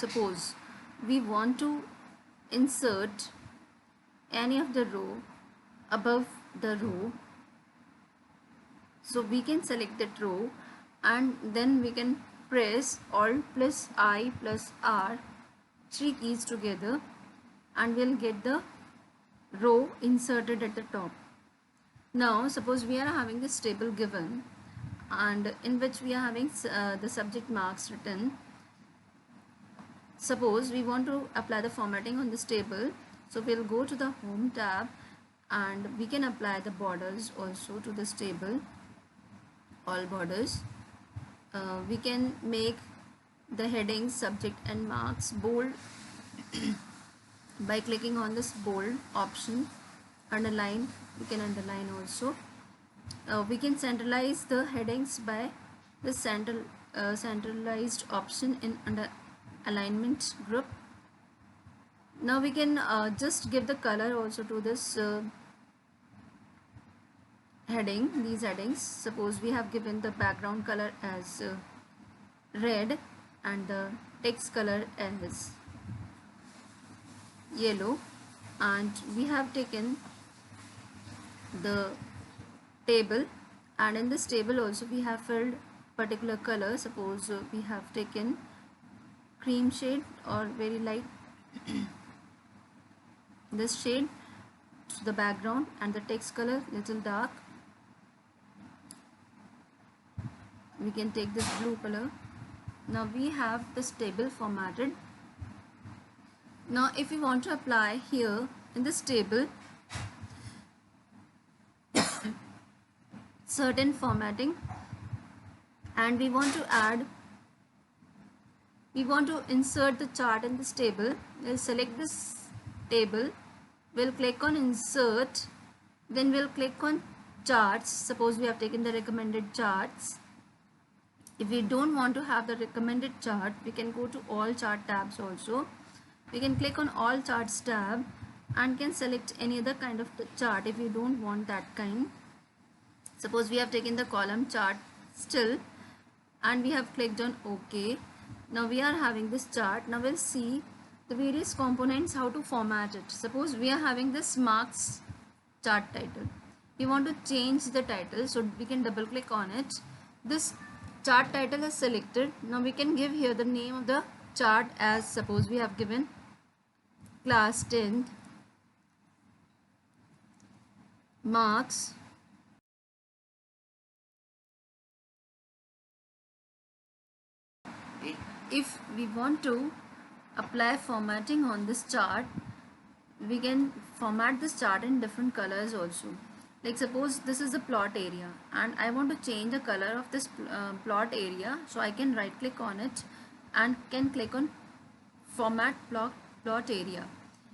suppose we want to insert any of the row above the row, so we can select that row and then we can press Alt plus I plus R, three keys together, and we'll get the row inserted at the top. Now suppose we are having this table given and in which we are having the subject marks written. Suppose we want to apply the formatting on this table, so we'll go to the home tab and we can apply the borders also to this table, all borders. We can make the headings, subject and marks bold by clicking on this bold option. Underline, we can underline also. We can centralize the headings by the centralized option in under alignment group. Now we can just give the color also to this heading, these headings. Suppose we have given the background color as red and the text color as yellow, and we have taken the table, and in this table also we have filled particular color. Suppose we have taken cream shade or very light this shade to the background, and the text color little dark. We can take this blue color. Now we have this table formatted. Now if we want to apply here in this table certain formatting, and we want to insert the chart in this table, we'll select this table, we'll click on insert, then we'll click on charts. Suppose we have taken the recommended charts. If we don't want to have the recommended chart, we can go to all chart tabs also. We can click on all charts tab and can select any other kind of chart if you don't want that kind. Suppose we have taken the column chart still and we have clicked on OK. Now we are having this chart. Now we'll see the various components, how to format it. Suppose we are having this marks chart title. We want to change the title, so we can double click on it. This chart title is selected. Now we can give here the name of the chart as, suppose we have given class 10th marks if we want to apply formatting on this chart, we can format this chart in different colors also. Like suppose this is the plot area and I want to change the color of this plot area, so I can right click on it and can click on format plot area.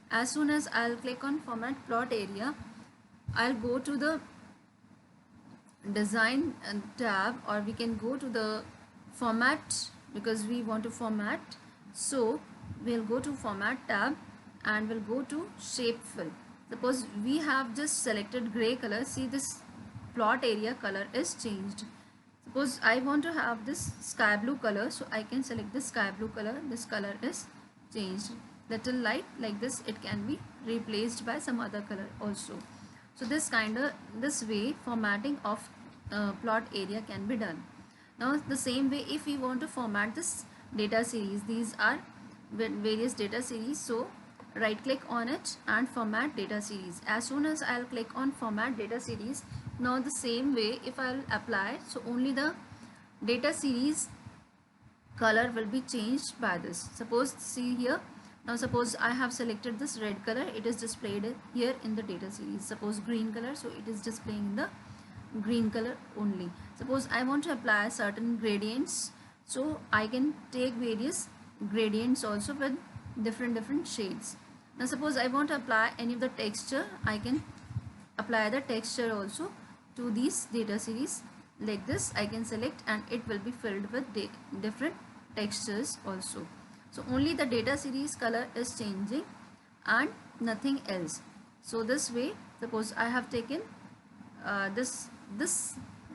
As soon as I'll click on format plot area, I'll go to the design tab, or we can go to the format because we want to format. So we'll go to format tab and we'll go to shape fill. Suppose we have just selected gray color. See, this plot area color is changed. Suppose I want to have this sky blue color, so I can select this sky blue color. This color is changed. Little light like this, it can be replaced by some other color also. So this way formatting of plot area can be done. Now the same way, if we want to format this data series, these are various data series, so right click on it and format data series. As soon as I'll click on format data series, now the same way if I'll apply, so only the data series color will be changed by this. Suppose, see here, now suppose I have selected this red color, it is displayed here in the data series. Suppose green color, so it is displaying in the green color only. Suppose I want to apply certain gradients, so I can take various gradients also with different shades. Now suppose I want to apply any of the texture, I can apply the texture also to these data series. Like this I can select and it will be filled with different textures also. So only the data series color is changing and nothing else. So this way, suppose I have taken this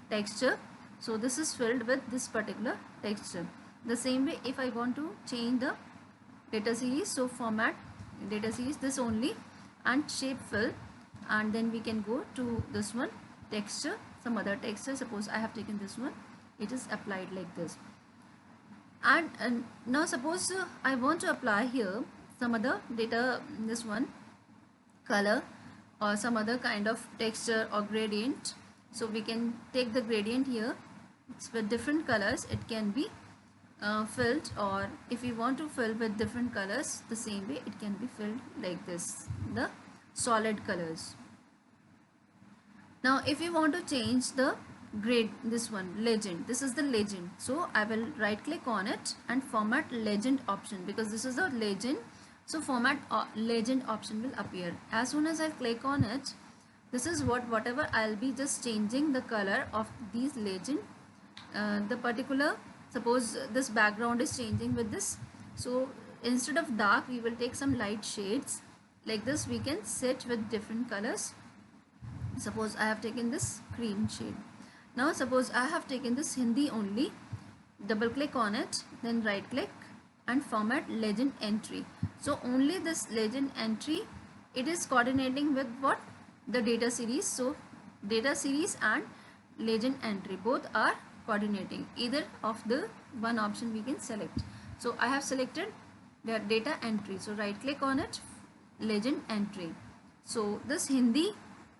texture, so this is filled with this particular texture. The same way, if I want to change the data series, so format data series this only, and shape fill, and then we can go to this one, texture, some other texture. Suppose I have taken this one, it is applied like this. And now suppose I want to apply here some other data, this one color or some other kind of texture or gradient. So we can take the gradient here, it's with different colors, it can be filled, or if we want to fill with different colors, the same way it can be filled like this, the solid colors. Now if you want to change the grade, this one legend, this is the legend, so I will right click on it and format legend option, because this is a legend, so format legend option will appear. As soon as I click on it, this is whatever I'll be just changing the color of these legend, the particular, suppose this background is changing with this, so instead of dark we will take some light shades like this, we can set with different colors. Suppose I have taken this cream shade. Now suppose I have taken this Hindi only, double click on it, then right click and format legend entry. So only this legend entry, it is coordinating with what, the data series. So data series and legend entry both are coordinating, either of the one option we can select. So I have selected the data entry, so right click on it, legend entry. So this Hindi,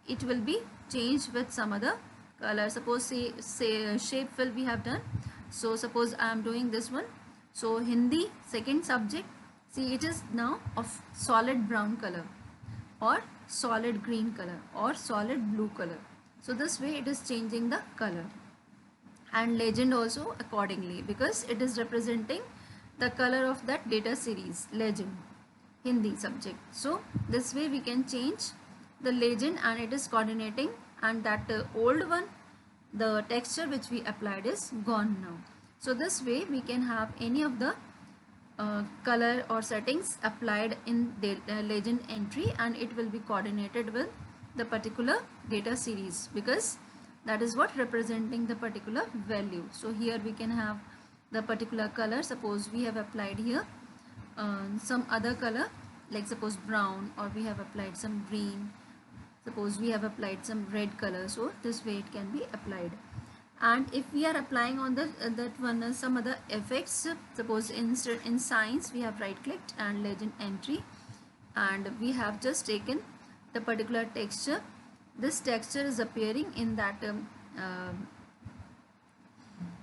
it will be changed with some other color. Suppose say shape fill we have done, so suppose I am doing this one, so Hindi second subject, see it is now of solid brown color or solid green color or solid blue color. So this way it is changing the color, and legend also accordingly, because it is representing the color of that data series legend Hindi subject. So this way we can change the legend and it is coordinating, and that old one, the texture which we applied is gone now. So this way we can have any of the color or settings applied in legend entry, and it will be coordinated with the particular data series, because that is what representing the particular value. So here we can have the particular color, suppose we have applied here some other color, like suppose brown, or we have applied some green, suppose we have applied some red color, so this way it can be applied. And if we are applying on the that one some other effects, suppose in science we have right clicked and legend entry, and we have just taken the particular texture, this texture is appearing in that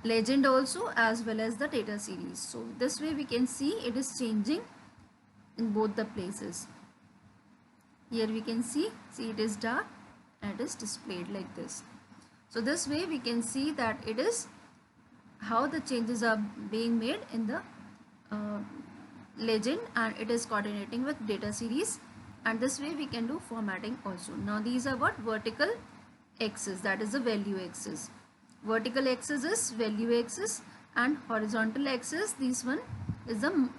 legend also as well as the data series. So this way we can see it is changing in both the places. Here we can see it is dark and it is displayed like this. So this way we can see that it is how the changes are being made in the legend, and it is coordinating with data series, and this way we can do formatting also. Now these are what, vertical axis, that is the value axis. Vertical axis is value axis, and horizontal axis, this one is the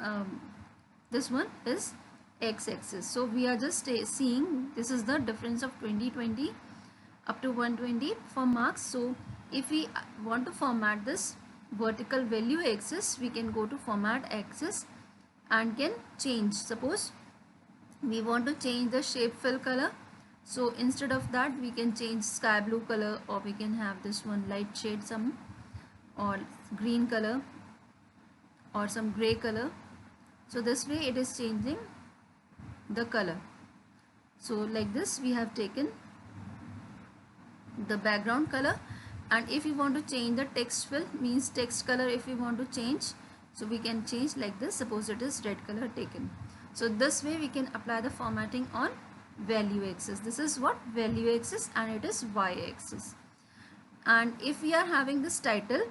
this one is x-axis. So we are just seeing this is the difference of 2020 up to 120 for marks. So if we want to format this vertical value axis, we can go to format axis and can change. Suppose we want to change the shape fill color, so instead of that we can change sky blue color, or we can have this one light shade some, or green color, or some gray color. So this way it is changing the color. So like this we have taken the background color, and if you want to change the text fill, means text color, if you want to change, so we can change like this. Suppose it is red color taken. So this way we can apply the formatting on value axis. This is what, value axis, and it is y-axis. And if we are having this title,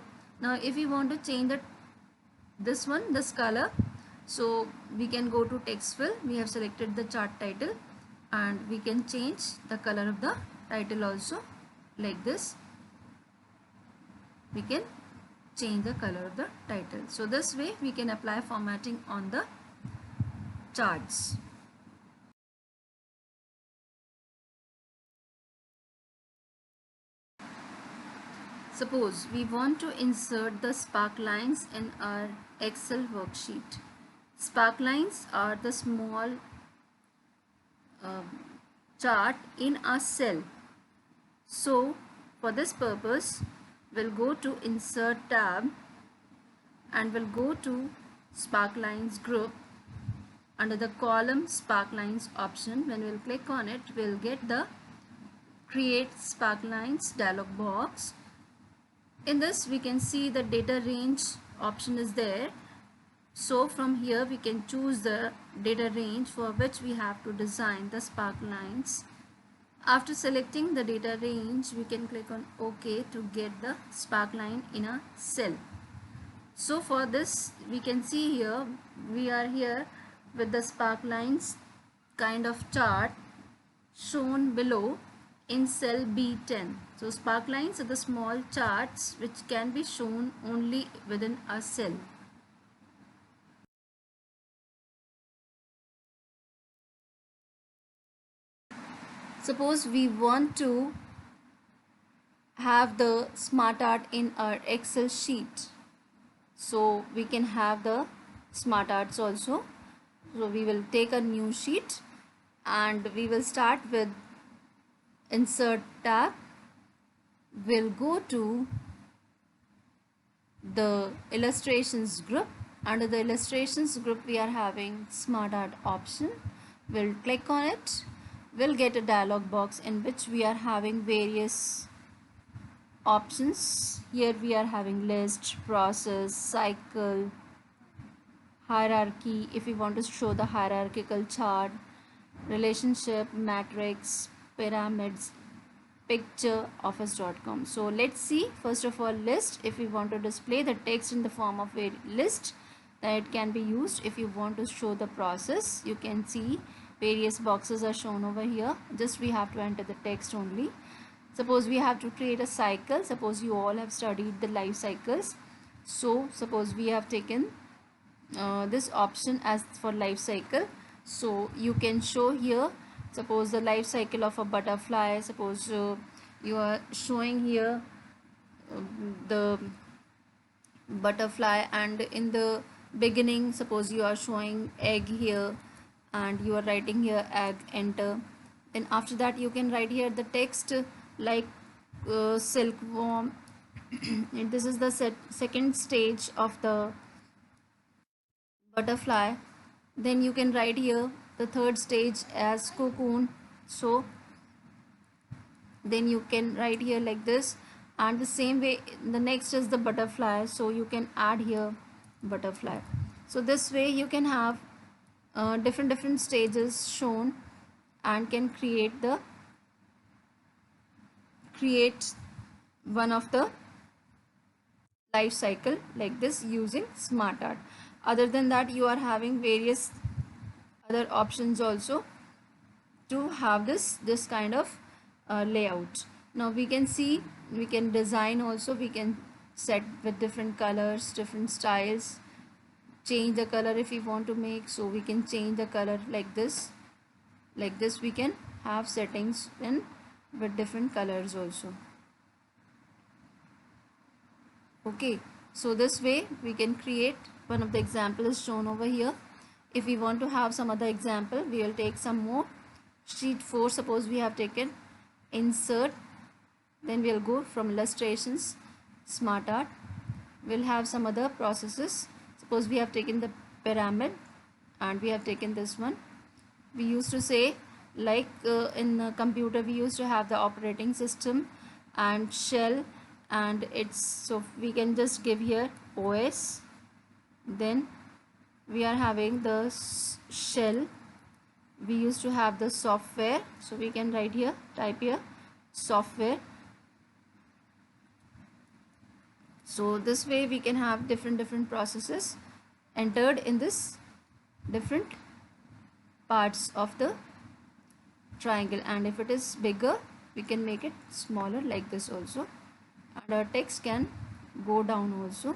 now if we want to change this one, this color, so we can go to text fill, we have selected the chart title, and we can change the color of the title also like this. We can change the color of the title. So this way we can apply formatting on the charts. Suppose we want to insert the spark lines in our Excel worksheet. Sparklines are the small chart in a cell. So for this purpose, we'll go to Insert tab and we'll go to Sparklines group. Under the column Sparklines option, when we'll click on it, we'll get the Create Sparklines dialog box. In this, we can see the data range option is there. So from here we can choose the data range for which we have to design the sparklines. After selecting the data range, we can click on OK to get the sparkline in a cell. So for this, we can see here, we are here with the sparklines kind of chart shown below in cell B10. So sparklines are the small charts which can be shown only within a cell. Suppose we want to have the smart art in our Excel sheet, so we can have the smart arts also. So we will take a new sheet and we will start with Insert tab. We'll go to the illustrations group. Under the illustrations group, we are having smart art option. We'll click on it. We'll get a dialog box in which we are having various options. Here we are having list, process, cycle, hierarchy, if we want to show the hierarchical chart, relationship, matrix, pyramids, picture, office.com. So let's see, first of all, list. If we want to display the text in the form of a list, then it can be used. If you want to show the process, you can see various boxes are shown over here. Just we have to enter the text only. Suppose we have to create a cycle. Suppose you all have studied the life cycles. So suppose we have taken this option as for life cycle. So you can show here, suppose the life cycle of a butterfly. Suppose you are showing here the butterfly, and in the beginning suppose you are showing egg here and you are writing here egg, enter. Then after that you can write here the text like silkworm. And this is the second stage of the butterfly. Then you can write here the third stage as cocoon. So then you can write here like this, and the same way the next is the butterfly, so you can add here butterfly. So this way you can have different stages shown and can create one of the life cycle like this using smart art. Other than that, you are having various other options also to have this kind of layout. Now we can see, we can design also, we can set with different colors, different styles, change the color if we want to make. So we can change the color like this we can have settings in with different colors also. Okay, so this way we can create one of the example is shown over here. If we want to have some other example, we will take some more. Sheet 4, suppose we have taken insert, then we'll go from illustrations, smart art. We'll have some other processes. Suppose we have taken the pyramid and we have taken this one. We used to say like in the computer we used to have the operating system and shell, and it's, so we can just give here OS. Then we are having the shell. We used to have the software, so we can write here, type here software. So this way we can have different processes entered in this different parts of the triangle, and if it is bigger we can make it smaller like this also, and our text can go down also,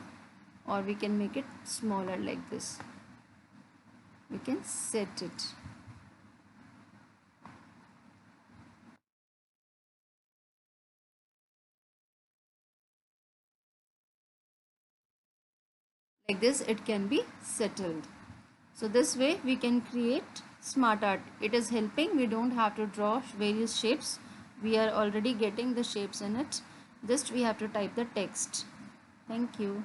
or we can make it smaller like this. We can set it. Like this it can be settled. So this way we can create smart art. It is helping. We don't have to draw various shapes. We are already getting the shapes in it. Just we have to type the text. Thank you.